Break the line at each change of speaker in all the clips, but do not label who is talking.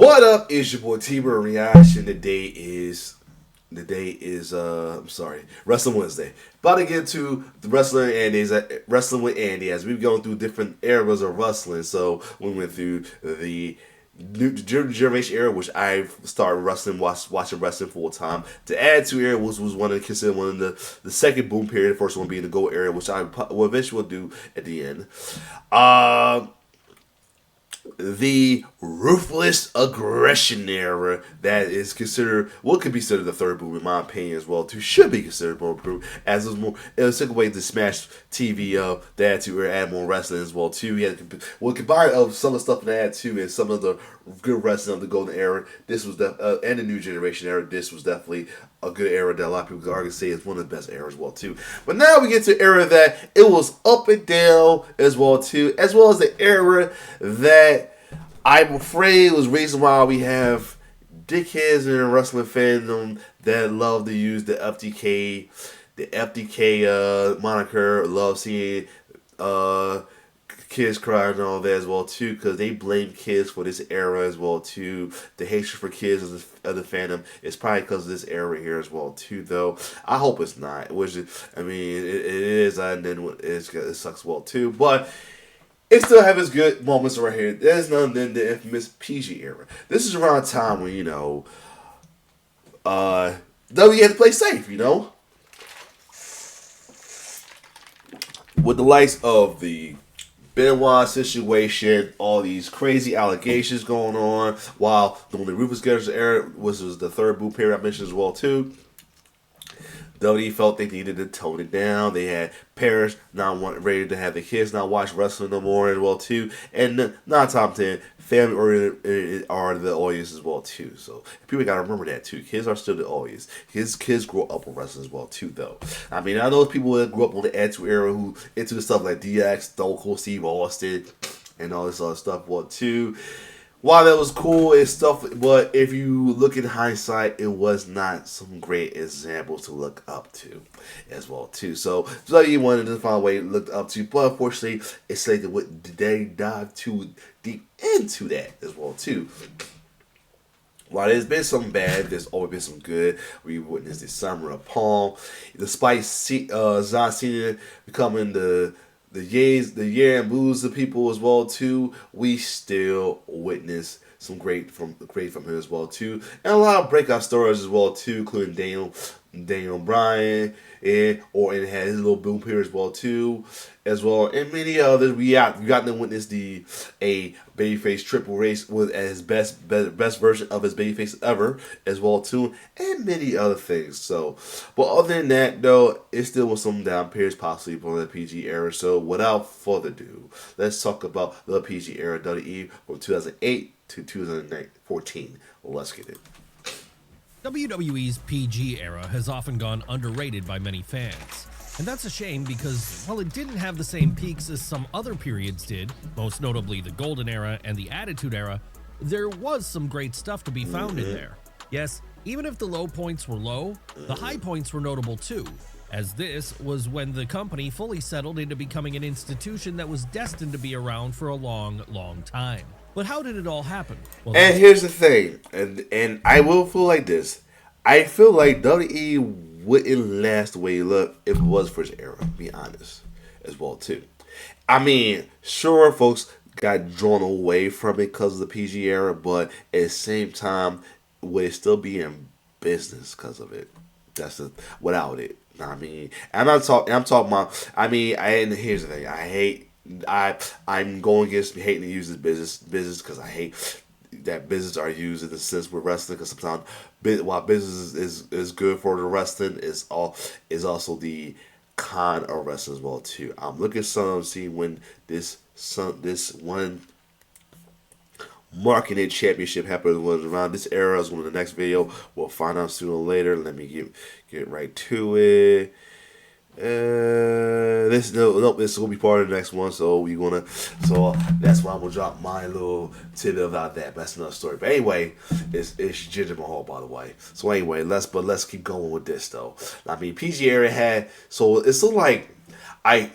What up? It's your boy T-Bird Reaction. Wrestling Wednesday. About to get to the Wrestling with Andy as we've gone through different eras of wrestling. So we went through the new generation era, which I started watching wrestling full time. The Attitude Era was one of considered one of the second boom period. The first one being the Gold Era, which I will eventually do at the end. The ruthless aggression era that is considered what could be considered the third boom in my opinion as well too, should be considered more boom as it was took away to Smash TV of the Attitude Era, add more wrestling as well too. He had combined of some of the stuff in the Attitude and some of the good wrestling of the Golden Era. This was and the New Generation Era. This was definitely a good era that a lot of people could argue say is one of the best eras as well too. But now we get to an era that it was up and down as well too, as well as the era that I'm afraid was reason why we have dickheads in the wrestling fandom that love to use the FDK moniker, love seeing kids cry and all that as well too, because they blame kids for this era as well too. The hatred for kids of the fandom is probably because of this era here as well too. Though I hope it's not. Which I mean, it is, and then it sucks well too, but. It still have its good moments right here. There's none than the infamous PG era. This is around a time when, W had to play safe, With the likes of the Benoit situation, all these crazy allegations going on, while during the Ruthless Aggression era, which was the third boom period I mentioned as well, too. WWE felt they needed to tone it down. They had parents not ready to have the kids not watch wrestling no more as well too. And 9 times 10, family oriented are the audience as well too. So people gotta remember that too. Kids are still the audience. Kids grow up with wrestling as well too though. I mean, I know people that grew up on the Attitude Era who into the stuff like DX, Stone Cold Steve Austin, and all this other stuff well too. While that was cool and stuff, but if you look in hindsight, it was not some great examples to look up to as well too. So you wanted to find a way to look up to, but unfortunately, it's like they dive too deep into that as well too. While there's been some bad, there's always been some good. We witnessed the Summer of Palm, despite John Cena becoming the year and blues of people as well too. We still witness some great from him as well too, and a lot of breakout stories as well too, including Daniel Bryan, and had his little boom period as well too, and many others. We got to witness a babyface Triple H with his best version of his babyface ever as well too, and many other things. So, but other than that though, it still was some down periods possibly from the PG era. So without further ado, let's talk about the PG era WWE from 2008 to 2014. Let's get it.
WWE's PG era has often gone underrated by many fans. And that's a shame because while it didn't have the same peaks as some other periods did, most notably the Golden Era and the Attitude Era, there was some great stuff to be found in there. Yes, even if the low points were low, the high points were notable too, as this was when the company fully settled into becoming an institution that was destined to be around for a long, long time. But how did it all happen?
Well, and here's the thing, and I will feel like this. I feel like WWE wouldn't last the way it looked if it was for his era, to be honest, as well, too. I mean, sure, folks got drawn away from it because of the PG era, but at the same time, would it still be in business because of it? Without it. I mean, I'm talking about, and here's the thing, I'm going against hating to use this business because I hate that business are used in the sense with wrestling, because sometimes while business is good for the wrestling, is also the con of wrestling as well too. I'm looking to see when this one marketing championship happened was around this era. Is one of the next video. We'll find out sooner or later. Let me get right to it. This will be part of the next one, so that's why I'm gonna drop my little tidbit about that. But that's another story. But anyway, it's Jinder Mahal, by the way. So anyway, let's keep going with this though. I mean, PG era had, so it's still like I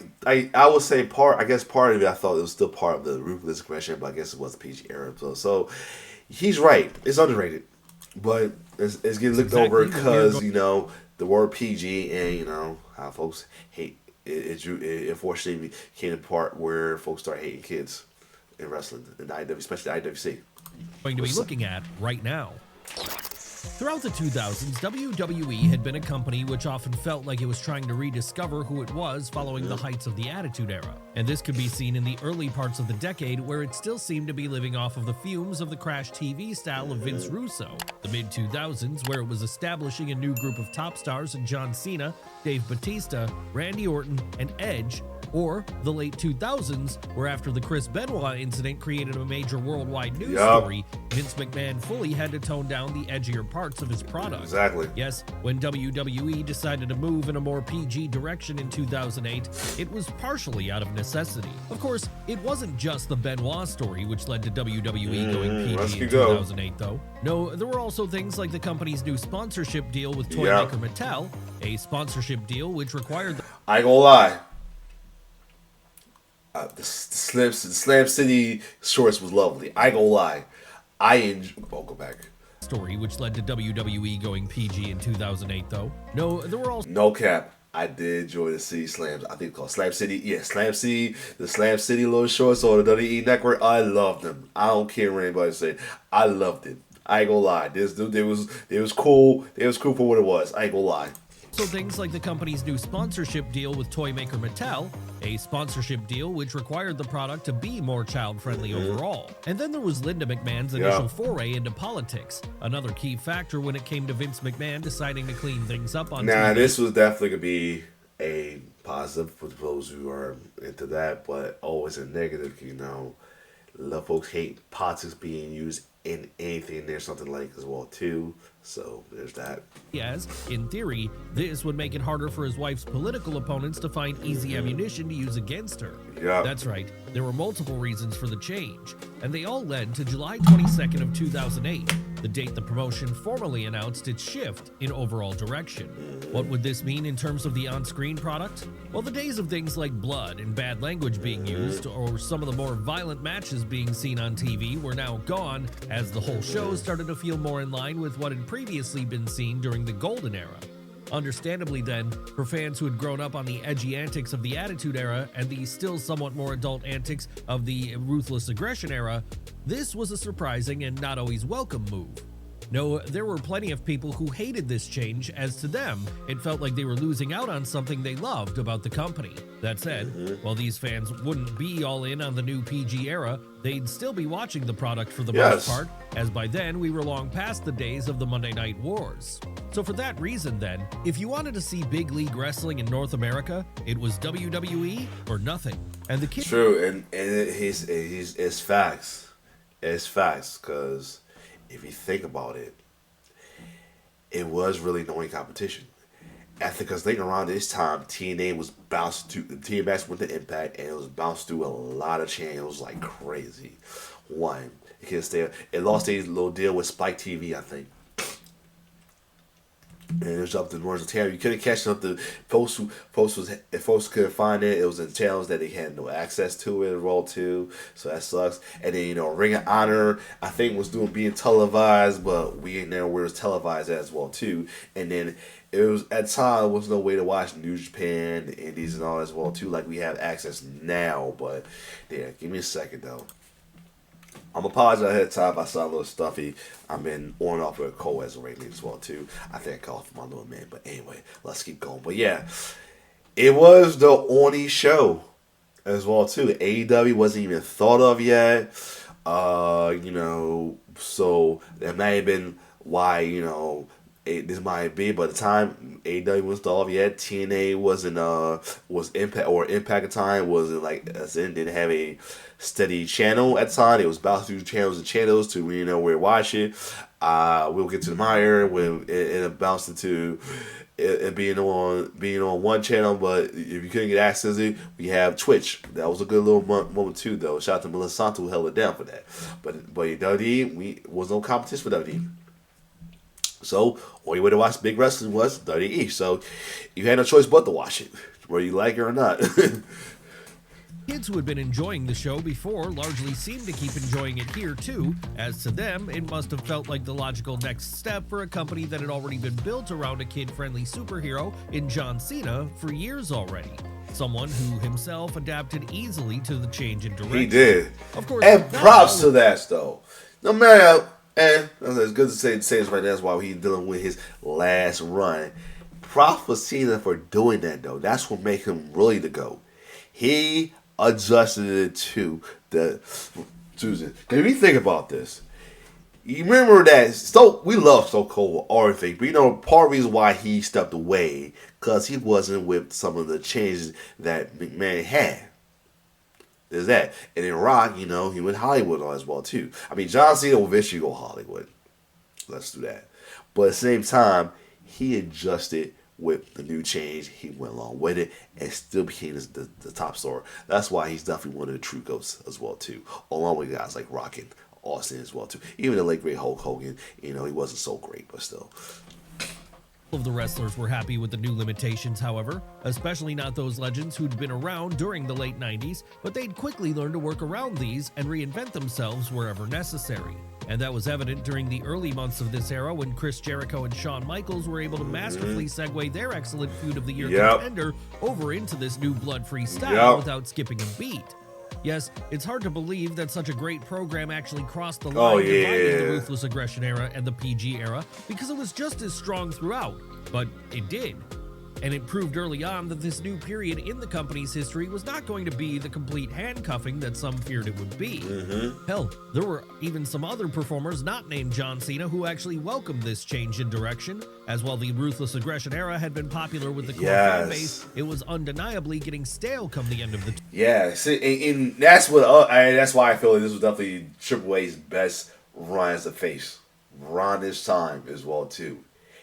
would say part of it. I thought it was still part of the Ruthless Aggression, but I guess it was the PG era. So he's right. It's underrated, but it's getting looked
exactly
over
what we are
because the word PG and how folks hate it. Unfortunately, became a part where folks start hating kids in wrestling, in the IW, especially the IWC.
going to be looking at right now. Throughout the 2000s, WWE had been a company which often felt like it was trying to rediscover who it was following the heights of the Attitude Era. And this could be seen in the early parts of the decade where it still seemed to be living off of the fumes of the Crash TV style of Vince Russo. The mid-2000s, where it was establishing a new group of top stars in John Cena, Dave Bautista, Randy Orton, and Edge, or the late 2000s, where after the Chris Benoit incident created a major worldwide news story, Vince McMahon fully had to tone down the edgier parts of his product.
Exactly.
Yes, when WWE decided to move in a more PG direction in 2008, it was partially out of necessity. Of course, it wasn't just the Benoit story which led to WWE going PG in 2008, though. No, there were also things like the company's new sponsorship deal with toy maker Mattel, a sponsorship deal which required
I ain't gonna lie. The Slam City shorts was lovely. I ain't gonna lie. I'll go back.
Story which led to WWE going PG in 2008, though. No, there were also
No cap. I did enjoy the City Slams. I think it's called Slam City. Yeah, Slam City. The Slam City little shorts on the WWE Network. I loved them. I don't care what anybody say. I loved it. I ain't gonna lie. They was cool. They was cool for what it was. I ain't gonna lie.
So things like the company's new sponsorship deal with toy maker Mattel, a sponsorship deal which required the product to be more child-friendly overall. And then there was Linda McMahon's initial foray into politics, another key factor when it came to Vince McMahon deciding to clean things up on TV.
This was definitely going to be a positive for those who are into that, but always a negative, A lot of folks hate politics being used in anything. There's something like as well, too. So there's that.
Yes, in theory, this would make it harder for his wife's political opponents to find easy ammunition to use against her.
Yeah.
That's right. There were multiple reasons for the change, and they all led to July 22nd of 2008, the date the promotion formally announced its shift in overall direction. What would this mean in terms of the on-screen product? Well, the days of things like blood and bad language being used, or some of the more violent matches being seen on TV were now gone, as the whole show started to feel more in line with what had previously been seen during the Golden Era. Understandably then, for fans who had grown up on the edgy antics of the Attitude Era and the still somewhat more adult antics of the Ruthless Aggression Era, this was a surprising and not always welcome move. No, there were plenty of people who hated this change, as to them, it felt like they were losing out on something they loved about the company. That said, while these fans wouldn't be all in on the new PG era, they'd still be watching the product for the most part, as by then we were long past the days of the Monday Night Wars. So for that reason then, if you wanted to see big league wrestling in North America, it was WWE or nothing. And the kid—
True, and it's facts. It's facts, because if you think about it, it was really no competition. I think because later around this time, TNA was bounced to TNA went to Impact, and it was bounced through a lot of channels like crazy. One, it lost a little deal with Spike TV, I think. And it was up to Northern Ontario. You couldn't catch up to folks. If folks couldn't find it, it was in channels that they had no access to it. Raw too, so that sucks. And then Ring of Honor, I think was being televised, but we ain't know where it was televised as well too. And then it was at the time there was no way to watch New Japan, the Indies, and all as well too. Like we have access now, but yeah, give me a second though. I'm apologizing ahead of time if I sound a little stuffy. I've been on and off with a cold as of lately as well too. I think I called for my little man, but anyway, let's keep going. But yeah, it was the only show as well too. AEW wasn't even thought of yet. So that may have been why this might be, but at the time AEW wasn't thought of yet. TNA was Impact, or Impact at the time wasn't didn't have a steady channel at the time. It was bouncing through channels and channels to where to watch it. We'll get to the Meyer when it bounced into it being on one channel, but if you couldn't get access to it, we have Twitch. That was a good little moment too, though. Shout out to Melissa Santo who held it down for that. But WWE, we was no competition for WWE. So, only way to watch big wrestling was WWE. So, you had no choice but to watch it, whether you like it or not.
Kids who had been enjoying the show before largely seemed to keep enjoying it here too, as to them, it must have felt like the logical next step for a company that had already been built around a kid-friendly superhero in John Cena for years already. Someone who himself adapted easily to the change in direction.
He did.
Of course,
And
not
props
all-
to that, though. No matter, and it's good to say this right now. That's why he's dealing with his last run. Props for Cena for doing that, though. That's what made him really the GOAT. He adjusted it to the Susan. Because if you think about this, you remember that we love Stone Cold or everything, but part of the reason why he stepped away because he wasn't with some of the changes that McMahon had. There's that. And in Rock, he went Hollywood on as well too. I mean, John Cena will eventually go Hollywood. Let's do that. But at the same time, he adjusted with the new change. He went along with it and still became the top star. That's why he's definitely one of the true GOATs as well too, along with guys like Rock and Austin as well too. Even the late great Hulk Hogan, he wasn't so great, but still.
All of the wrestlers were happy with the new limitations, however, especially not those legends who'd been around during the late 90s, but they'd quickly learn to work around these and reinvent themselves wherever necessary. And that was evident during the early months of this era when Chris Jericho and Shawn Michaels were able to masterfully segue their excellent Feud of the Year contender over into this new blood-free style without skipping a beat. Yes, it's hard to believe that such a great program actually crossed the line dividing the Ruthless Aggression era and the PG era because it was just as strong throughout, but it did. And it proved early on that this new period in the company's history was not going to be the complete handcuffing that some feared it would be. Hell, there were even some other performers not named John Cena who actually welcomed this change in direction. As while the Ruthless Aggression era had been popular with the core fan base, it was undeniably getting stale come the end of the
and that's what that's why I feel like this was definitely Triple H's best run as a face. Run this time as well too.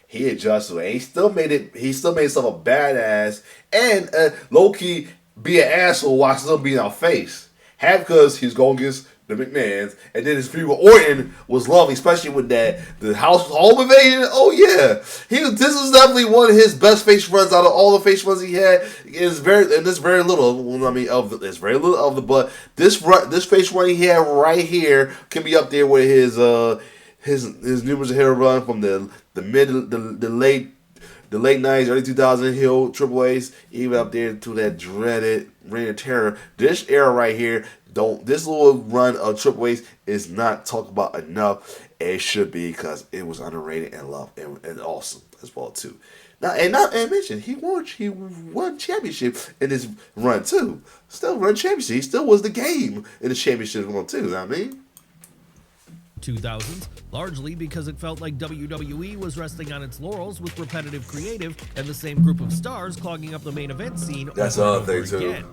He adjusted and he still made himself a badass and low key be an asshole while still being our face. Half because he's going against the McMahons, and then his feud with Orton was lovely, especially with the home invasion. Oh yeah, this is definitely one of his best face runs out of all the face runs he had. There's very little. I mean, there's very little of the, but this face run he had right here can be up there with his numerous hero run from the late 90s, early 2000s Hill Triple A's, even up there to that dreaded Reign of Terror. This era right here, this little run of Triple A's is not talked about enough. It should be because it was underrated and loved and awesome as well too. And mention he won championship in this run too. Still run championship. He still was the game in the championship run too. You know what I mean?
2000s, largely because it felt like WWE was resting on its laurels with repetitive creative and the same group of stars clogging up the main event scene
That's
over
another
and over
thing, too.
again.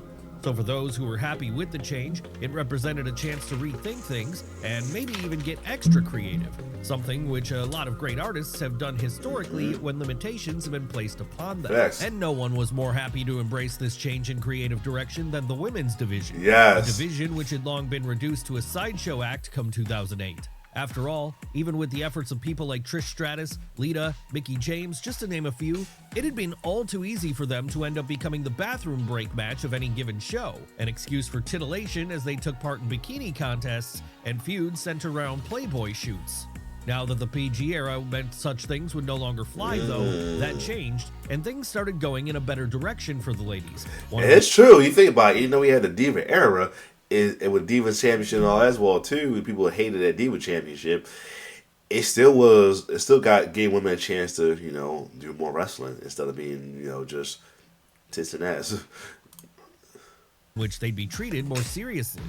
So for those who were happy with the change, it represented a chance to rethink things and maybe even get extra creative, something which a lot of great artists have done historically when limitations have been placed upon them.
Yes.
And no one was more happy to embrace this change in creative direction than the women's division.
Yes.
A division which had long been reduced to a sideshow act come 2008. After all, even with the efforts of people like Trish Stratus, Lita, Mickie James, just to name a few, it had been all too easy for them to end up becoming the bathroom break match of any given show, an excuse for titillation as they took part in bikini contests and feuds centered around Playboy shoots. Now that the PG era meant such things would no longer fly, though, that changed, and things started going in a better direction for the ladies.
It's true. You think about it, even though we had the Diva era, and with Diva Championship and all that as well too, people hated that Diva Championship. It still gave women a chance to, do more wrestling instead of being, just tits and ass.
Which they'd be treated more seriously.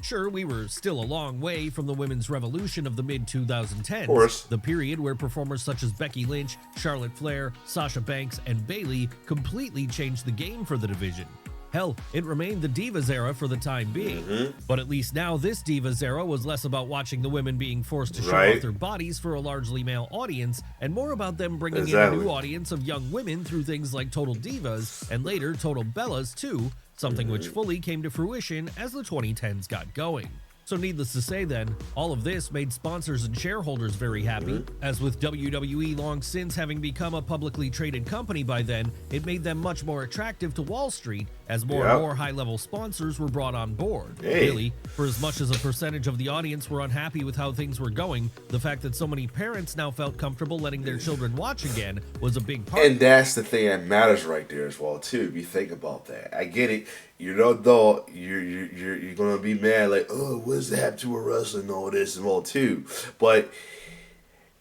Sure, we were still a long way from the women's revolution of the mid-2010s,
Of course.
the period where performers such as Becky Lynch, Charlotte Flair, Sasha Banks, and Bayley completely changed the game for the division. Hell, it remained the Divas era for the time being. But at least now this Divas era was less about watching the women being forced to show off their bodies for a largely male audience, and more about them bringing in a new audience of young women through things like Total Divas, and later Total Bellas too, something which fully came to fruition as the 2010s got going. So needless to say then, all of this made sponsors and shareholders very happy, as with WWE long since having become a publicly traded company by then, it made them much more attractive to Wall Street as more and more high-level sponsors were brought on board. Really, for as much as a percentage of the audience were unhappy with how things were going, the fact that so many parents now felt comfortable letting their children watch again was a big part.
And that's the thing that matters right there as well too. If you think about that, I get it. You know, though, you're gonna be mad like, oh, what's that to a wrestler and all this and all too. But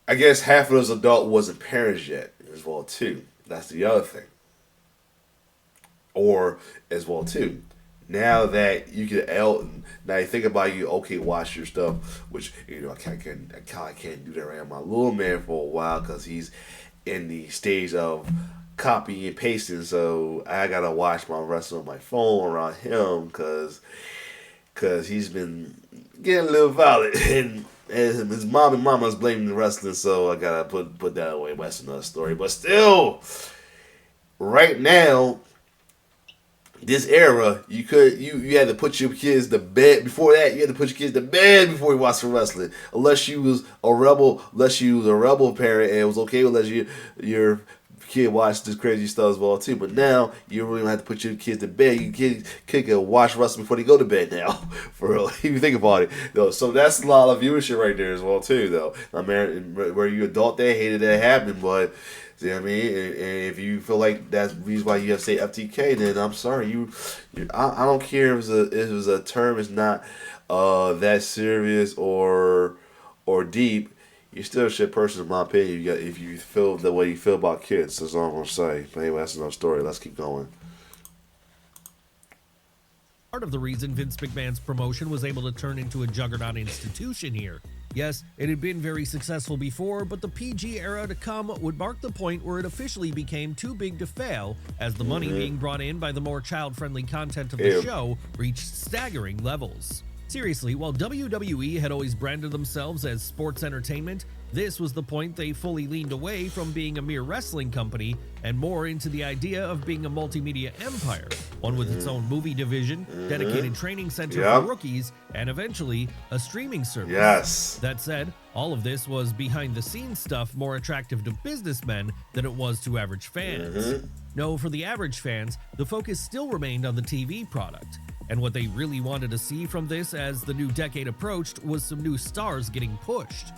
I guess half of those adults wasn't parents yet as well too. That's the other thing. Or as well too. Now that you get Elton, now you think about you, okay, watch your stuff, which I can't do that around my little man for a while because he's in the stage of copy and pasting, so I gotta watch my wrestling on my phone around him because he's been getting a little violent and his mom and mama's blaming the wrestling, so I gotta put that away. That's another story, but still, right now, this era, you had to put your kids to bed. Before that, you had to put your kids to bed before you watched the wrestling, unless you was a rebel parent and it was okay to let your kid watch this crazy stuff as well too. But now you really don't have to put your kids to bed. Your kid can watch wrestling before they go to bed now. For real, if you think about it, though. So that's a lot of viewership right there as well too, though. I mean, where you adult, they hated that happening, but see what I mean? And if you feel like that's the reason why you have to say FTK, then I'm sorry. I don't care if it was a term is not that serious or deep. You're still a shit person, in my opinion. If you feel the way you feel about kids, that's all I'm gonna say. But anyway, that's another story. Let's keep going.
Part of the reason Vince McMahon's promotion was able to turn into a juggernaut institution here. Yes, it had been very successful before, but the PG era to come would mark the point where it officially became too big to fail, as the money being brought in by the more child-friendly content of the show reached staggering levels. Seriously, while WWE had always branded themselves as sports entertainment, this was the point they fully leaned away from being a mere wrestling company and more into the idea of being a multimedia empire, one with its own movie division, dedicated training center for rookies, and eventually a streaming service.
Yes.
That said, all of this was behind-the-scenes stuff more attractive to businessmen than it was to average fans. No, for the average fans, the focus still remained on the TV product. And what they really wanted to see from this as the new decade approached was some new stars getting pushed.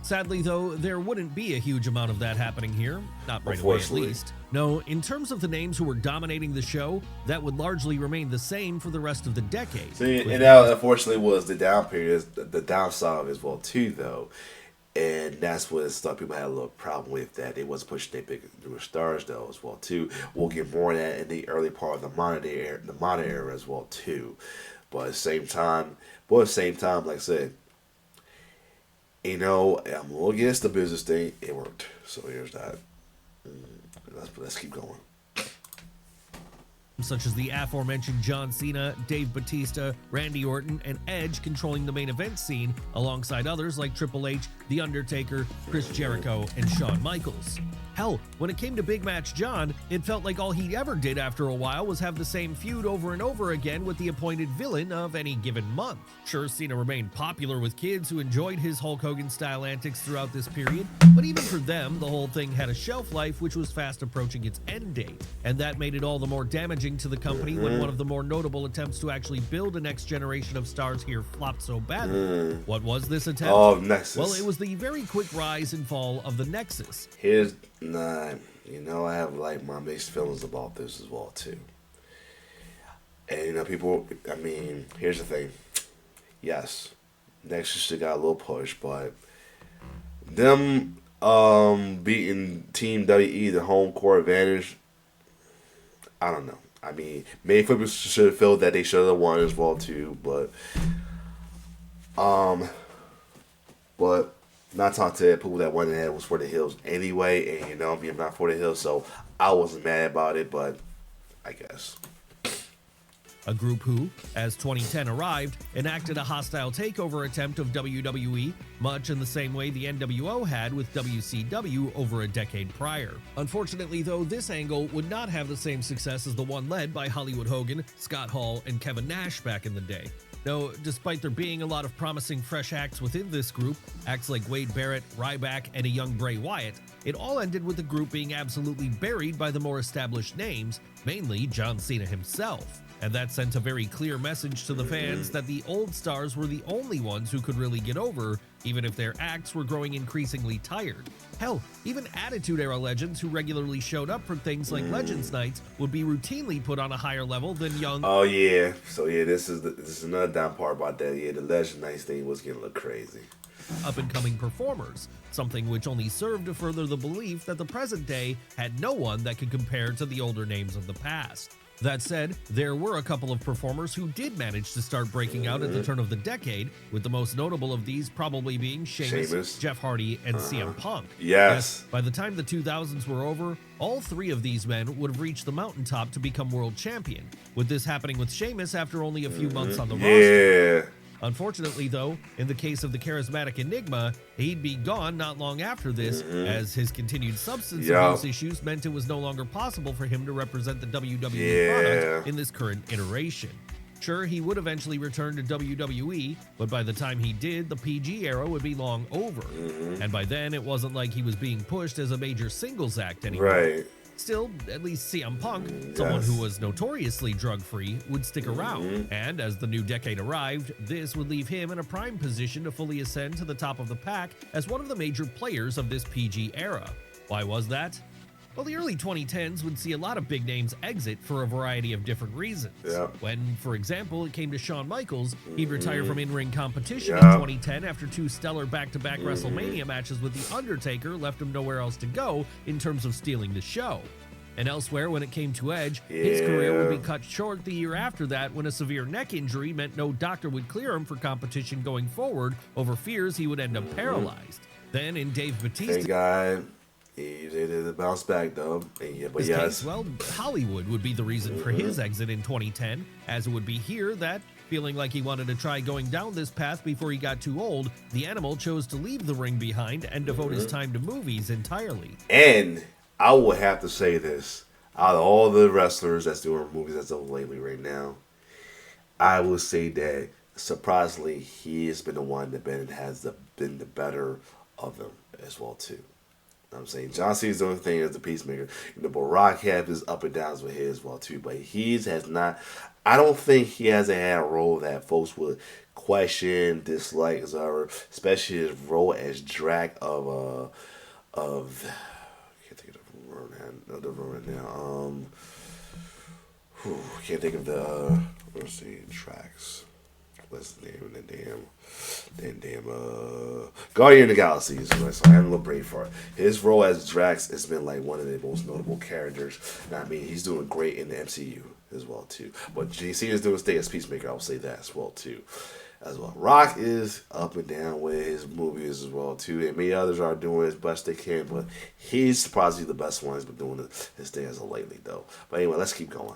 Sadly, though, there wouldn't be a huge amount of that happening here, not right away at least. No, in terms of the names who were dominating the show, that would largely remain the same for the rest of the decade.
See, and that unfortunately was the down period, the downside as well too, though. And that's what some people had a little problem with, that they wasn't pushing their big newer stars though as well too. We'll get more of that in the early part of the modern era as well too. But at the same time, like I said, I'm a little against the business thing. It worked, so here's that. Let's keep going.
Such as the aforementioned John Cena, Dave Bautista, Randy Orton, and Edge controlling the main event scene, alongside others like Triple H, The Undertaker, Chris Jericho, and Shawn Michaels. Hell, when it came to Big Match John, it felt like all he ever did after a while was have the same feud over and over again with the appointed villain of any given month. Sure, Cena remained popular with kids who enjoyed his Hulk Hogan-style antics throughout this period, but even for them, the whole thing had a shelf life which was fast approaching its end date, and that made it all the more damaging to the company when one of the more notable attempts to actually build a next generation of stars here flopped so badly. What was this attempt?
Oh, Nexus.
Well, it was the very quick rise and fall of the Nexus.
I have like my mixed feelings about this as well too. And people, here's the thing. Yes, Nexus got a little push, but them beating Team WE, the home court advantage, I don't know. Maybe people should have felt that they should have won as well too, but not talking to the people that won that was for the Hills anyway, and I'm not for the Hills, so I wasn't mad about it, but I guess.
a group who, as 2010 arrived, enacted a hostile takeover attempt of WWE, much in the same way the NWO had with WCW over a decade prior. Unfortunately, though, this angle would not have the same success as the one led by Hollywood Hogan, Scott Hall, and Kevin Nash back in the day. Though, despite there being a lot of promising fresh acts within this group, acts like Wade Barrett, Ryback, and a young Bray Wyatt, it all ended with the group being absolutely buried by the more established names, mainly John Cena himself. And that sent a very clear message to the fans that the old stars were the only ones who could really get over, even if their acts were growing increasingly tired. Hell, even Attitude Era legends who regularly showed up for things like Legends Nights would be routinely put on a higher level than young...
Oh yeah, so yeah, this is another down part about that. Yeah, the Legend Nights thing was getting a little crazy.
Up-and-coming performers, something which only served to further the belief that the present day had no one that could compare to the older names of the past. That said, there were a couple of performers who did manage to start breaking out at the turn of the decade, with the most notable of these probably being Sheamus. Jeff Hardy, and CM Punk.
Yes.
By the time the 2000s were over, all three of these men would have reached the mountaintop to become world champion, with this happening with Sheamus after only a few months on the roster.
Yeah.
Unfortunately, though, in the case of the charismatic Enigma, he'd be gone not long after this, as his continued substance abuse issues meant it was no longer possible for him to represent the WWE product in this current iteration. Sure, he would eventually return to WWE, but by the time he did, the PG era would be long over. And by then, it wasn't like he was being pushed as a major singles act anymore.
Right.
Still, at least CM Punk, someone who was notoriously drug-free, would stick around, and as the new decade arrived, this would leave him in a prime position to fully ascend to the top of the pack as one of the major players of this PG era. Why was that? Well, the early 2010s would see a lot of big names exit for a variety of different reasons. When, for example, it came to Shawn Michaels, he'd retire from in-ring competition in 2010 after two stellar back-to-back WrestleMania matches with The Undertaker left him nowhere else to go in terms of stealing the show. And elsewhere, when it came to Edge, his career would be cut short the year after that when a severe neck injury meant no doctor would clear him for competition going forward over fears he would end up paralyzed. Then in Dave Bautista...
Thank God. He did a bounce back though. But yes.
Well, Hollywood would be the reason for his exit in 2010, as it would be here that, feeling like he wanted to try going down this path before he got too old, the Animal chose to leave the ring behind and devote his time to movies entirely.
And I would have to say this, out of all the wrestlers that's doing movies as of lately right now, I would say that surprisingly he has been the one that been the better of them as well too. I'm saying John Cena's doing the thing as the Peacemaker. But Rock has his up and downs with his as well too. But has not. I don't think he hasn't had a role that folks would question, dislike, especially his role as Drac of I can't think of the Ronin now. Can't think of the tracks. What's the name of the damn Guardian of the Galaxy is what I had a little brain for it. His role as Drax has been like one of the most notable characters. And I mean, he's doing great in the MCU as well too. But JC is doing stay as Peacemaker, I will say that as well too. As well. Rock is up and down with his movies as well too, and many others are doing as best they can, but he's probably the best one. He's been doing his thing as of lately though. But anyway, let's keep going.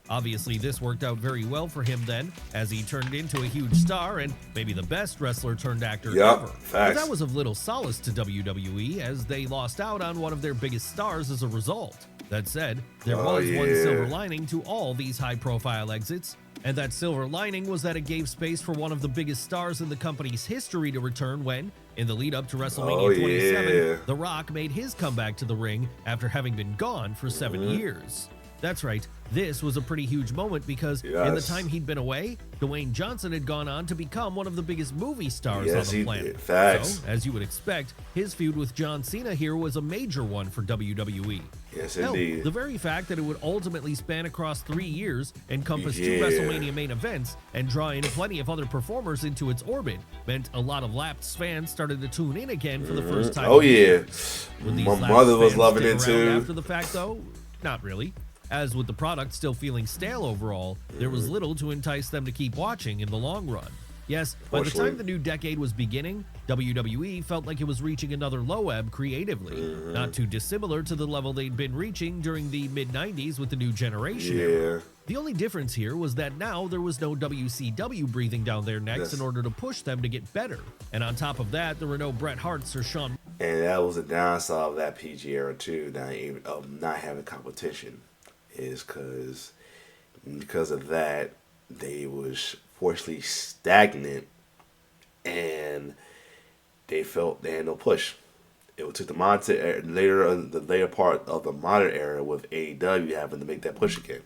Obviously, this worked out very well for him then, as he turned into a huge star and maybe the best wrestler turned actor ever. But that was of little solace to WWE, as they lost out on one of their biggest stars as a result. That said, there was one silver lining to all these high-profile exits, and that silver lining was that it gave space for one of the biggest stars in the company's history to return when, in the lead-up to WrestleMania 27, The Rock made his comeback to the ring after having been gone for 7 years. That's right, this was a pretty huge moment because in the time he'd been away, Dwayne Johnson had gone on to become one of the biggest movie stars on the planet. So, as you would expect, his feud with John Cena here was a major one for WWE.
Yes,
Hell,
indeed.
the very fact that it would ultimately span across 3 years, encompass 2 WrestleMania main events, and draw in plenty of other performers into its orbit meant a lot of lapsed fans started to tune in again for the first time.
My mother was loving it too.
After the fact, though, not really. As with the product still feeling stale overall, there was little to entice them to keep watching in the long run. Yes, by the
Fortunately.
time the new decade was beginning, WWE felt like it was reaching another low ebb creatively, not too dissimilar to the level they'd been reaching during the mid 90s with the New Generation era.
Yeah.
The only difference here was that now there was no WCW breathing down their necks in order to push them to get better. And on top of that, there were no Bret Harts or Shawn.
And that was the downside of that PG era too. Not having competition is because of that they was fortunately stagnant, and they felt they had no push. It took the the later part of the modern era with AEW having to make that push again.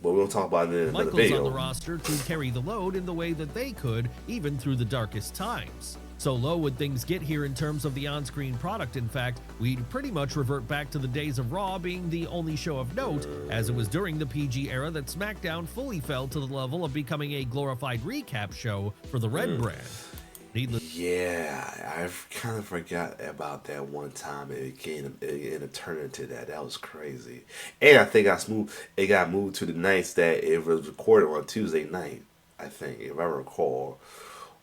But we'll talk about it in another
Michaels
video.
on the roster to carry the load in the way that they could, even through the darkest times. So low would things get here in terms of the on-screen product. In fact, we'd pretty much revert back to the days of Raw being the only show of note, as it was during the PG era that SmackDown fully fell to the level of becoming a glorified recap show for the Red brand. Needless.
Yeah, I kind of forgot about that one time it turned into that. That was crazy. And I think it got moved to the nights that it was recorded on Tuesday night, I think, if I recall.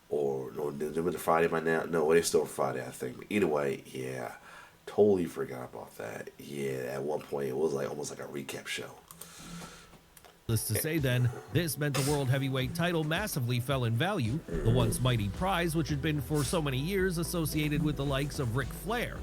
Or, no, it was Friday by now? No, it's still Friday, I think. But either way, yeah, totally forgot about that. Yeah, at one point, it was like almost like a recap show.
Needless to say then, this meant the World Heavyweight title massively fell in value, the once mighty prize which had been for so many years associated with the likes of Ric Flair.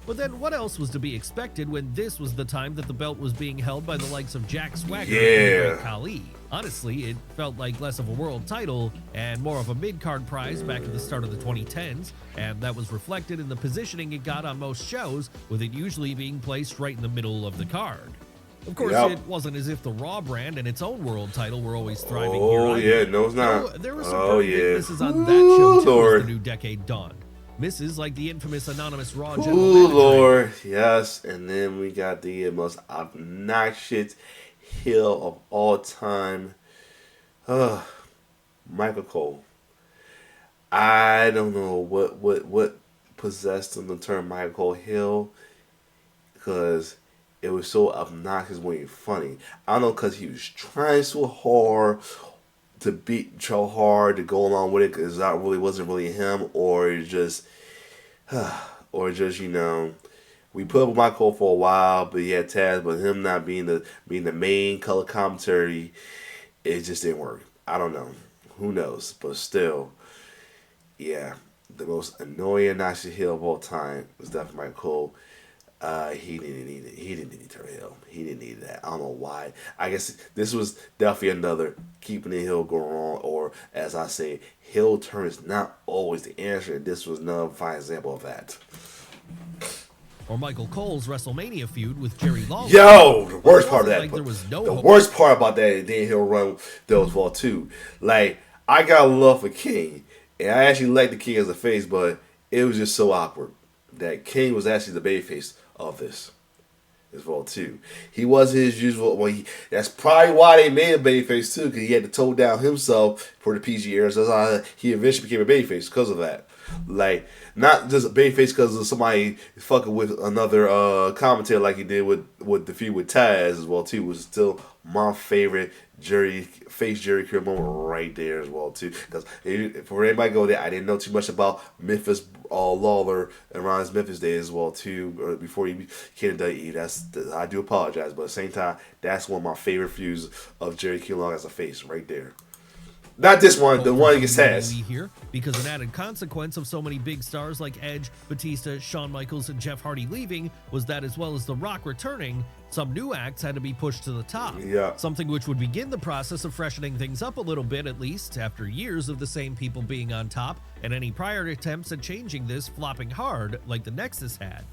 But then what else was to be expected when this was the time that the belt was being held by the likes of Jack Swagger and Great Khali? Honestly, it felt like less of a world title and more of a mid-card prize back at the start of the 2010s, and that was reflected in the positioning it got on most shows, with it usually being placed right in the middle of the card. Of course, it wasn't as if the Raw brand and its own world title were always thriving here either.
Oh, yeah, no, it's not.
So, there were some pretty big misses on that show, too, as the new decade dawned. Misses like the infamous anonymous Raw general manager.
Lord, yes. And then we got the most obnoxious heel of all time, Michael Cole. I don't know what possessed him to turn Michael Cole heel, because it was so obnoxious when he was funny. I don't know, because he was trying so hard to go along with it, because that really wasn't really him, or just we put up with Michael Cole for a while, but he had Taz, but him not being the main color commentary, it just didn't work. I don't know, who knows, but still, yeah, the most annoying obnoxious heel of all time was definitely Michael Cole. He didn't need it. He didn't need to turn heel. He didn't need that. I don't know why. I guess this was definitely another keeping the heel going on, or as I say, heel turn is not always the answer. And this was another fine example of that.
Or Michael Cole's WrestleMania feud with Jerry Lawler.
Yo, the worst part of that.
Like there was no
the
hope.
worst part about that Dan Hill run those well too. Like, I got love for King, and I actually like the King as a face, but it was just so awkward that King was actually the babyface of this as well too. He wasn't his usual. Well, that's probably why they made a babyface too, because he had to tone down himself for the PG era. So that's how he eventually became a babyface because of that. Like, not just a babyface because of somebody fucking with another commentator like he did with the feud with Taz as well too. Was still my favorite Jerry Curl moment right there as well too. Because for anybody go there, I didn't know too much about Memphis Lawler around his Memphis days as well too, or before he became WWE. I do apologize, but at the same time, that's one of my favorite feuds of Jerry Curl as a face right there. Not this one, the one against Taz.
Here, because an added consequence of so many big stars like Edge, Batista, Shawn Michaels, and Jeff Hardy leaving was that, as well as The Rock returning, some new acts had to be pushed to the top.
Yeah.
Something which would begin the process of freshening things up a little bit, at least, after years of the same people being on top, and any prior attempts at changing this flopping hard, like the Nexus had.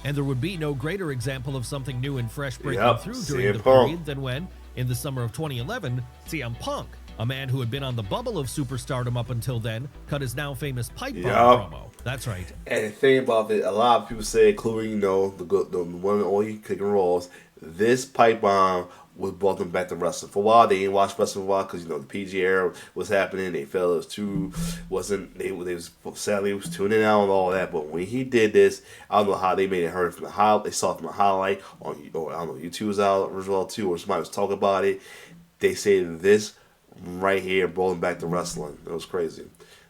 And there would be no greater example of something new and fresh breaking through during the period than when, in the summer of 2011, CM Punk, a man who had been on the bubble of superstardom up until then, cut his now famous pipe bomb promo. That's right.
And the thing about it, a lot of people say, including, the one and only Kicking Rolls, this pipe bomb was brought them back to wrestling. For a while, they didn't watch wrestling for a while because, the PG era was happening. They felt it was too, sadly, it was tuning out and all that. But when he did this, I don't know how they made it heard from the highlight. They saw it from the highlight on, or I don't know, YouTube was out as well too, or somebody was talking about it. They say this right here, rolling back to wrestling. It was crazy.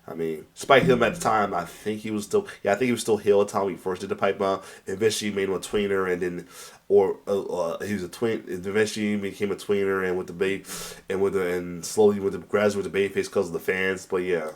I mean, despite him at the time, I think he was still, heel at the time he first did the pipe bomb. Eventually, he made him a tweener, and then, he was a twin. Eventually, he became a tweener, and and slowly with the gradually with the babyface because of the fans. But yeah,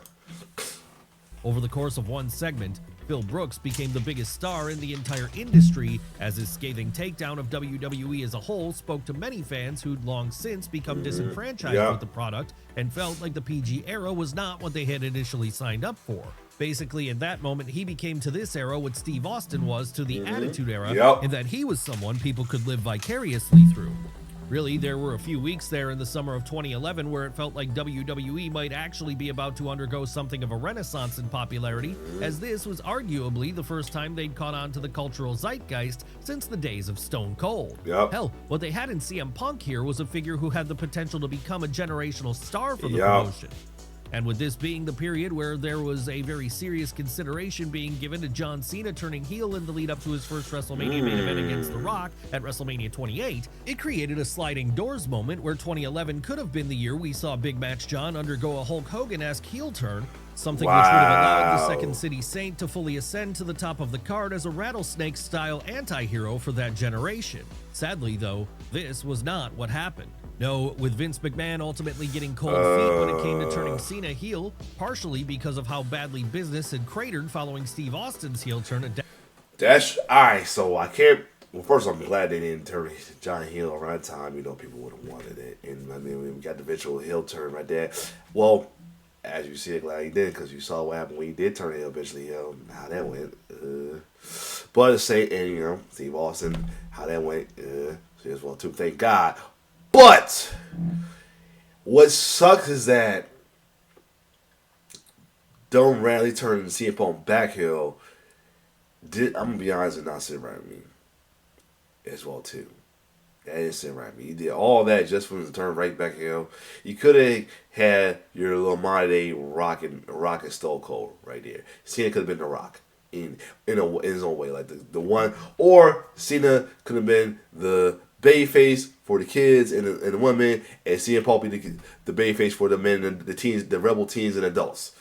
Over the course of one segment, Phil Brooks became the biggest star in the entire industry, as his scathing takedown of WWE as a whole spoke to many fans who'd long since become disenfranchised with the product and felt like the PG era was not what they had initially signed up for. Basically, in that moment, he became to this era what Steve Austin was to the Attitude Era, in that he was someone people could live vicariously through. Really, there were a few weeks there in the summer of 2011 where it felt like WWE might actually be about to undergo something of a renaissance in popularity, as this was arguably the first time they'd caught on to the cultural zeitgeist since the days of Stone Cold. Hell, what they had in CM Punk here was a figure who had the potential to become a generational star for the promotion. And with this being the period where there was a very serious consideration being given to John Cena turning heel in the lead up to his first WrestleMania main event against The Rock at WrestleMania 28, it created a sliding doors moment where 2011 could have been the year we saw Big Match John undergo a Hulk Hogan-esque heel turn, something which would have allowed the Second City Saint to fully ascend to the top of the card as a rattlesnake-style anti-hero for that generation. Sadly, though, this was not what happened. No, with Vince McMahon ultimately getting cold feet when it came to turning Cena heel, partially because of how badly business had cratered following Steve Austin's heel turn at
that's alright. So I can't. Well, first, I'm glad they didn't turn John heel around that time. People would have wanted it, and I mean, we got the eventual heel turn right there. Well, as you see, glad he did because you saw what happened when he did turn heel eventually. How that went. But Steve Austin, how that went. As well too. Thank God. But what sucks is that Don't Rally turning CM Punk back heel I'm gonna be honest, did not sit right with me as well too. That didn't sit right with me. You did all that just for him to turn right back heel. You could have had your little modern day Rock and Stone Cold right there. Cena could have been the Rock in his own way, like the one, or Cena could have been the babyface for the kids and the women, and CM Punk be the babyface for the men and the teens, the rebel teens and adults.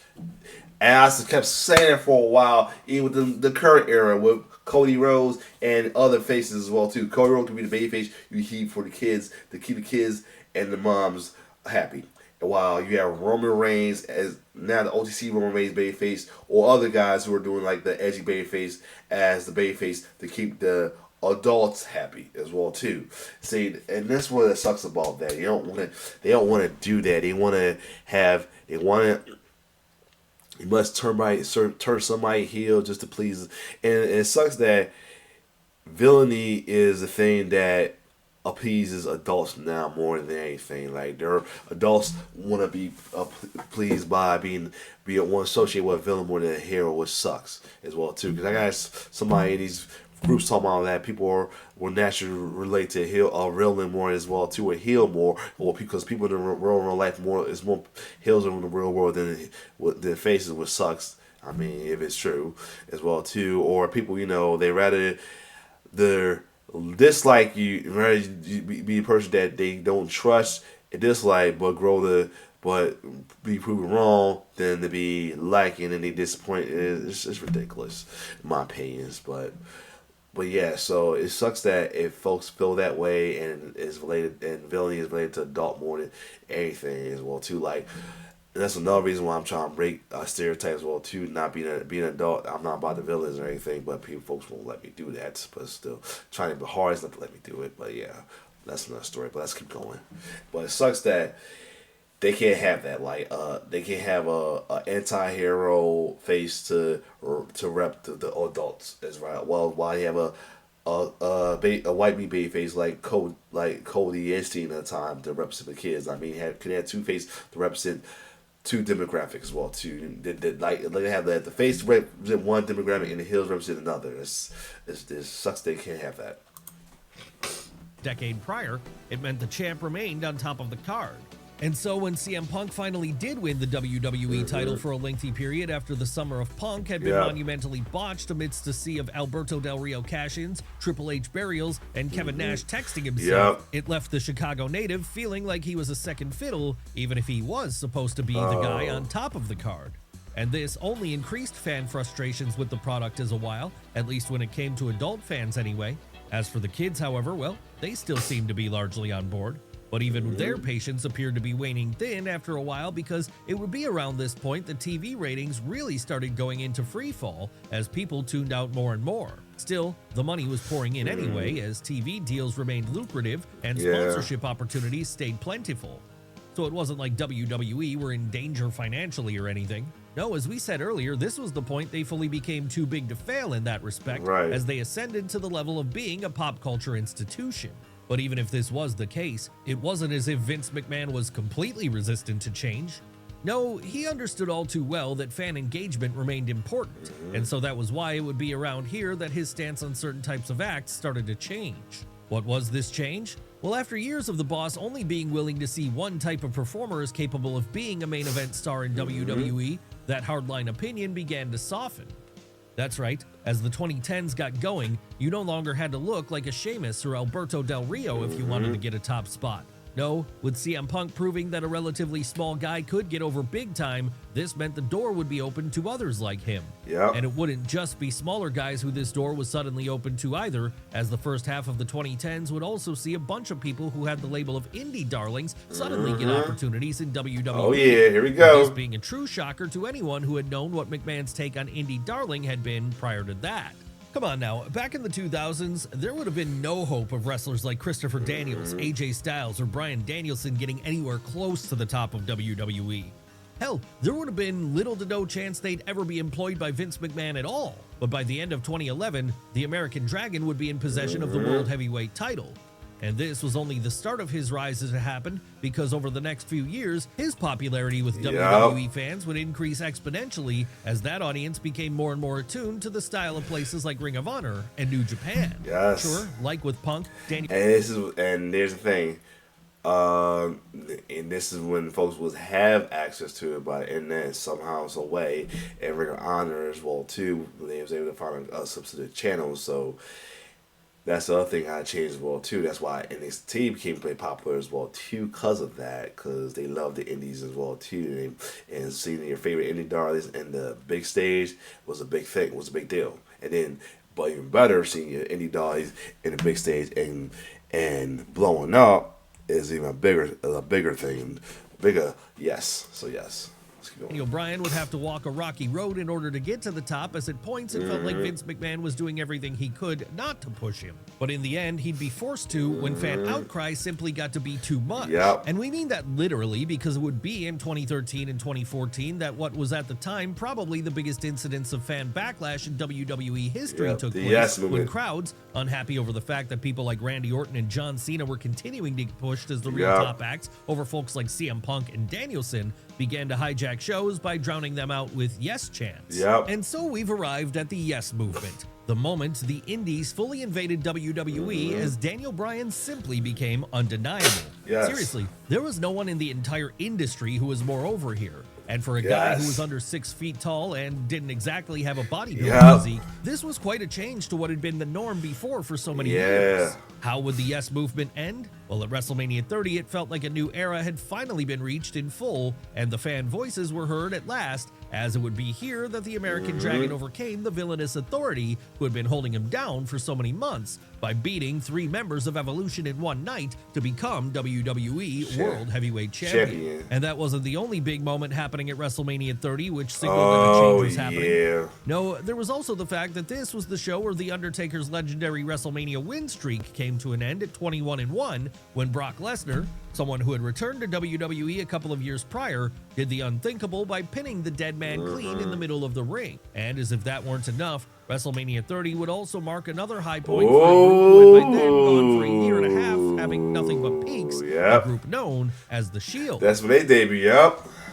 And I kept saying it for a while, even with the current era with Cody Rhodes and other faces as well too. Cody Rhodes could be the babyface you keep for the kids to keep the kids and the moms happy. And while you have Roman Reigns as now the OTC Roman Reigns babyface, or other guys who are doing like the edgy babyface as the babyface to keep the adults happy as well too. See, and that's what it sucks about that. They don't want to do that. They want to. You must turn somebody heel just to please. And it sucks that villainy is the thing that appeases adults now more than anything. Like their adults want to be pleased by being one associated with a villain more than a hero, which sucks as well too. Because I got somebody in these groups talking about that people will naturally relate to villain more as well too, or heel more, or because people in the real life is more heels in the real world than faces, which sucks. I mean, if it's true as well too, or people they rather dislike you, rather be a person that they don't trust and dislike, but be proven wrong than to be liking and they disappoint. It's ridiculous, in my opinions, But yeah, so it sucks that if folks feel that way and villainy is related to adult more than anything as well too. Like, and that's another reason why I'm trying to break stereotypes as well too. Not being an adult, I'm not about the villains or anything, but folks won't let me do that. But still, trying to be hard not to let me do it. But yeah, that's another story. But let's keep going. But it sucks that they can't have that. Like, they can't have a anti-hero face to rep the adults as right. Well, while you have a white meat baby face like Cody and Steen at the time to represent the kids. I mean, can have two faces to represent two demographics as well too. They have the face represent one demographic and the heels represent another. It sucks they can't have that.
Decade prior, it meant the champ remained on top of the card. And so when CM Punk finally did win the WWE title for a lengthy period after the Summer of Punk had been monumentally botched amidst a sea of Alberto Del Rio cash-ins, Triple H burials, and Kevin Nash texting himself, it left the Chicago native feeling like he was a second fiddle, even if he was supposed to be the guy on top of the card. And this only increased fan frustrations with the product as a while, at least when it came to adult fans anyway. As for the kids, however, well, they still seem to be largely on board. But even their patience appeared to be waning thin after a while, because it would be around this point that TV ratings really started going into freefall as people tuned out more and more. Still, the money was pouring in anyway, as TV deals remained lucrative and sponsorship opportunities stayed plentiful. So it wasn't like WWE were in danger financially or anything. No, as we said earlier, this was the point they fully became too big to fail in that respect, as they ascended to the level of being a pop culture institution. But even if this was the case, it wasn't as if Vince McMahon was completely resistant to change. No, he understood all too well that fan engagement remained important, and so that was why it would be around here that his stance on certain types of acts started to change. What was this change? Well, after years of the boss only being willing to see one type of performer as capable of being a main event star in WWE, that hardline opinion began to soften. That's right, as the 2010s got going, you no longer had to look like a Sheamus or Alberto Del Rio if you wanted to get a top spot. No, with CM Punk proving that a relatively small guy could get over big time, this meant the door would be open to others like him. And it wouldn't just be smaller guys who this door was suddenly open to either, as the first half of the 2010s would also see a bunch of people who had the label of indie darlings suddenly get opportunities in WWE.
Oh yeah, here we go.
This being a true shocker to anyone who had known what McMahon's take on indie darling had been prior to that. Come on now, back in the 2000s, there would have been no hope of wrestlers like Christopher Daniels, AJ Styles, or Bryan Danielson getting anywhere close to the top of WWE. Hell, there would have been little to no chance they'd ever be employed by Vince McMahon at all. But by the end of 2011, the American Dragon would be in possession of the World Heavyweight title. And this was only the start of his rise as it happened, because over the next few years, his popularity with WWE fans would increase exponentially as that audience became more and more attuned to the style of places like Ring of Honor and New Japan. Sure, like with Punk, Daniel.
And there's the thing, and this is when folks would have access to it by the internet somehow, some way, and Ring of Honor as well too. They was able to find a substantive channels, so. That's the other thing I changed as well too. That's why NXT became pretty popular as well too, because of that. Because they love the indies as well too, and seeing your favorite indie darlings in the big stage was a big thing, was a big deal. And then, but even better, seeing your indie darlings in the big stage and blowing up is even a bigger thing, yes. So yes.
Daniel Bryan would have to walk a rocky road in order to get to the top, as at points it felt like Vince McMahon was doing everything he could not to push him. But in the end, he'd be forced to when fan outcry simply got to be too much. And we mean that literally, because it would be in 2013 and 2014 that what was at the time probably the biggest incidents of fan backlash in WWE history took place, when crowds, unhappy over the fact that people like Randy Orton and John Cena were continuing to get pushed as the real top acts over folks like CM Punk and Danielson, began to hijack shows by drowning them out with yes chants. And so we've arrived at the yes movement, the moment the indies fully invaded WWE as Daniel Bryan simply became undeniable. Seriously, there was no one in the entire industry who was more over here. And for a guy who was under 6 feet tall and didn't exactly have a bodybuilding physique, this was quite a change to what had been the norm before for so many years. How would the yes movement end? Well, at WrestleMania 30, it felt like a new era had finally been reached in full, and the fan voices were heard at last, as it would be here that the American Dragon overcame the villainous Authority who had been holding him down for so many months by beating 3 members of Evolution in one night to become WWE World Heavyweight Champion. And that wasn't the only big moment happening at WrestleMania 30 which signaled that a change was happening. No, there was also the fact that this was the show where The Undertaker's legendary WrestleMania win streak came to an end at 21-1 when Brock Lesnar, someone who had returned to WWE a couple of years prior, did the unthinkable by pinning the dead man clean in the middle of the ring. And as if that weren't enough, WrestleMania 30 would also mark another high point for a group who had by then gone for a year and a half having nothing but peaks, a group known as The Shield.
That's when they debut,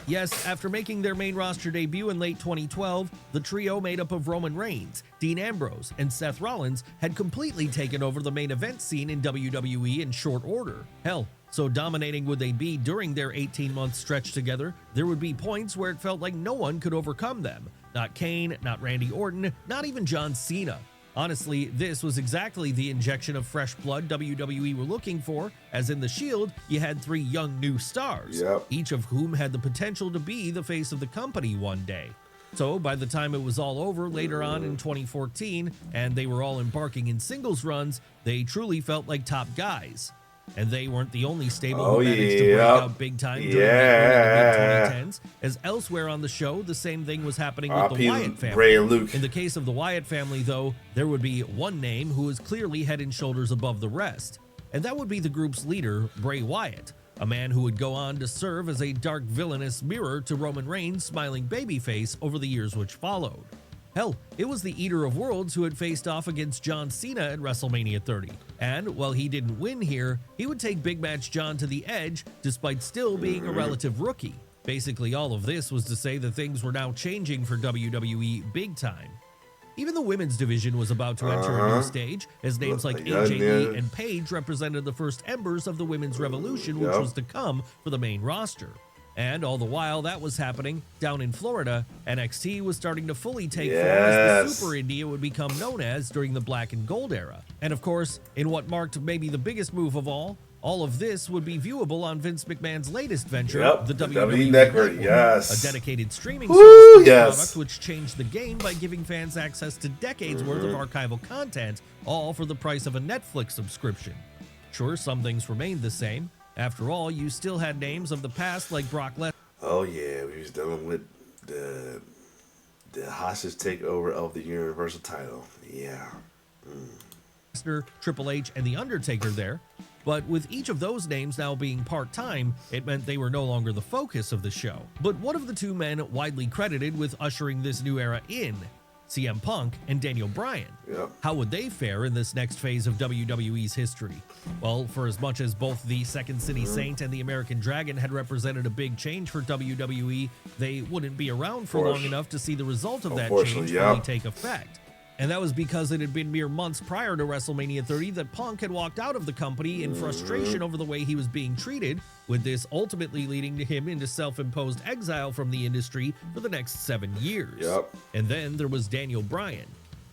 Yes, after making their main roster debut in late 2012, the trio made up of Roman Reigns, Dean Ambrose, and Seth Rollins had completely taken over the main event scene in WWE in short order. Hell, So dominating would they be during their 18-month stretch together, there would be points where it felt like no one could overcome them. Not Kane, not Randy Orton, not even John Cena. Honestly, this was exactly the injection of fresh blood WWE were looking for, as in The Shield, you had 3 young new stars, each of whom had the potential to be the face of the company one day. So by the time it was all over later on in 2014, and they were all embarking in singles runs, they truly felt like top guys. And they weren't the only stable who managed to break out big time during the mid-2010s, as elsewhere on the show, the same thing was happening with the Wyatt family.
Bray and Luke.
In the case of the Wyatt family, though, there would be one name who was clearly head and shoulders above the rest, and that would be the group's leader, Bray Wyatt, a man who would go on to serve as a dark villainous mirror to Roman Reigns' smiling babyface over the years which followed. Hell, it was the Eater of Worlds who had faced off against John Cena at WrestleMania 30. And while he didn't win here, he would take Big Match John to the edge despite still being a relative rookie. Basically, all of this was to say that things were now changing for WWE big time. Even the women's division was about to enter a new stage, as names like AJ Lee and Paige represented the first embers of the women's revolution, which was to come for the main roster. And all the while that was happening, down in Florida, NXT was starting to fully take form as the Super India would become known as during the Black and Gold era. And of course, in what marked maybe the biggest move of all of this would be viewable on Vince McMahon's latest venture, the WWE Network, a dedicated streaming service product which changed the game by giving fans access to decades worth of archival content, all for the price of a Netflix subscription. Sure, some things remained the same. After all, you still had names of the past like Brock Lesnar.
Oh yeah, we was dealing with the hostage takeover of the Universal title. Yeah.
Triple H, and The Undertaker there. But with each of those names now being part-time, it meant they were no longer the focus of the show. But what of the 2 men widely credited with ushering this new era in? CM Punk and Daniel Bryan. How would they fare in this next phase of WWE's history? Well, for as much as both the Second City Saint and the American Dragon had represented a big change for WWE, they wouldn't be around for long enough to see the result of that change really take effect. And that was because it had been mere months prior to WrestleMania 30 that Punk had walked out of the company in frustration over the way he was being treated, with this ultimately leading to him into self-imposed exile from the industry for the next 7 years. And then there was Daniel Bryan.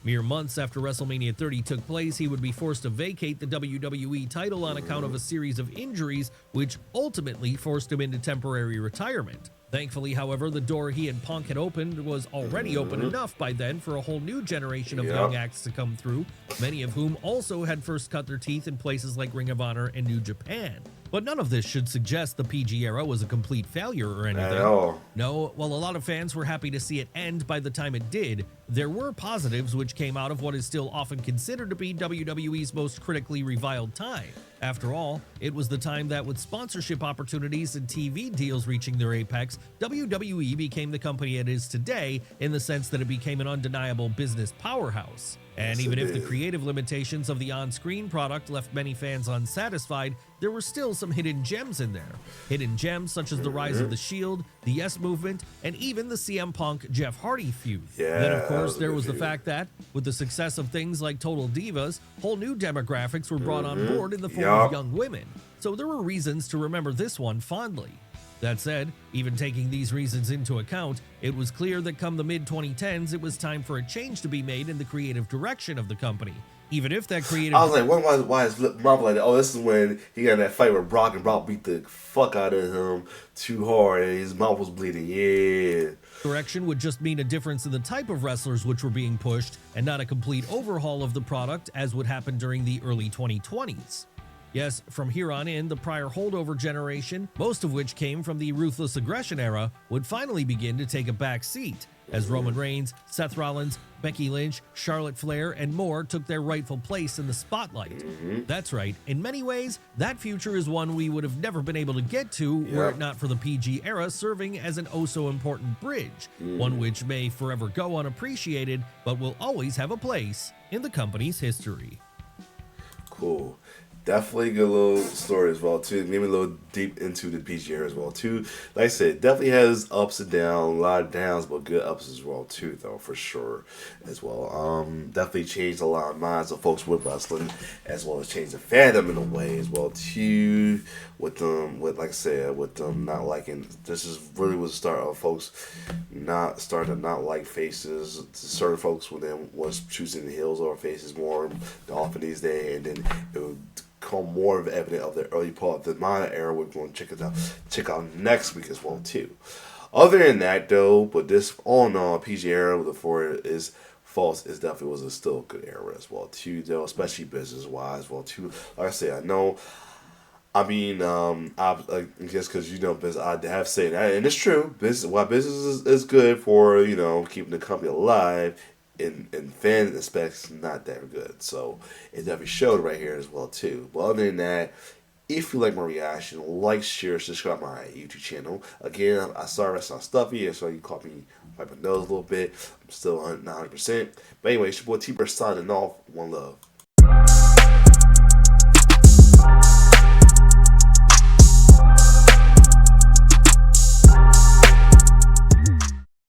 Mere months after WrestleMania 30 took place, he would be forced to vacate the WWE title on account of a series of injuries, which ultimately forced him into temporary retirement. Thankfully, however, the door he and Punk had opened was already open enough by then for a whole new generation of young acts to come through, many of whom also had first cut their teeth in places like Ring of Honor and New Japan. But none of this should suggest the PG era was a complete failure or anything. No, while a lot of fans were happy to see it end by the time it did, there were positives which came out of what is still often considered to be WWE's most critically reviled time. After all, it was the time that with sponsorship opportunities and TV deals reaching their apex, WWE became the company it is today in the sense that it became an undeniable business powerhouse. And even if the creative limitations of the on-screen product left many fans unsatisfied, there were still some hidden gems in there. Hidden gems such as the rise of The Shield, the Yes Movement, and even the CM Punk-Jeff Hardy feud. Then, of course, there was the fact that, with the success of things like Total Divas, whole new demographics were brought on board in the form of young women. So there were reasons to remember this one fondly. That said, even taking these reasons into account, it was clear that come the mid-2010s, it was time for a change to be made in the creative direction of the company. Even if that creative...
I was like, why is Marvel like that? Oh, this is when he got in that fight with Brock, and Brock beat the fuck out of him too hard, and his mouth was bleeding.
Direction would just mean a difference in the type of wrestlers which were being pushed, and not a complete overhaul of the product as would happen during the early 2020s. Yes, from here on in, the prior holdover generation, most of which came from the Ruthless Aggression era, would finally begin to take a back seat, as Roman Reigns, Seth Rollins, Becky Lynch, Charlotte Flair, and more took their rightful place in the spotlight. That's right, in many ways, that future is one we would have never been able to get to were it not for the PG era serving as an oh-so-important bridge, one which may forever go unappreciated, but will always have a place in the company's history.
Cool. Definitely a good little story as well too. Maybe a little deep into the PG era as well too. Like I said, definitely has ups and downs, a lot of downs, but good ups as well too, though for sure, as well. Definitely changed a lot of minds of folks with wrestling, as well as changed the fandom in a way as well too. With like I said, with them not liking. This is really was the start of folks not starting to not like faces. Certain folks with them was choosing the heels over faces more often these days, and then it would become more of evident of the early part of the Mana era. We're going to check out next week as well too. Other than that though, but this all in all PG era before it is false is definitely was a still good era as well too though, especially business wise well too. Like I said, I know. I mean, I guess because you know, business. I have said that, and it's true. Business, why business is good for keeping the company alive. In fan aspects, not that good. So it definitely showed right here as well too. But other than that, if you like my reaction, like, share, subscribe my YouTube channel. Again, I sorry that's not stuffy, so you caught me wipe my nose a little bit. I'm still not 100%. But anyway, it's your boy T-Bird signing off. One love.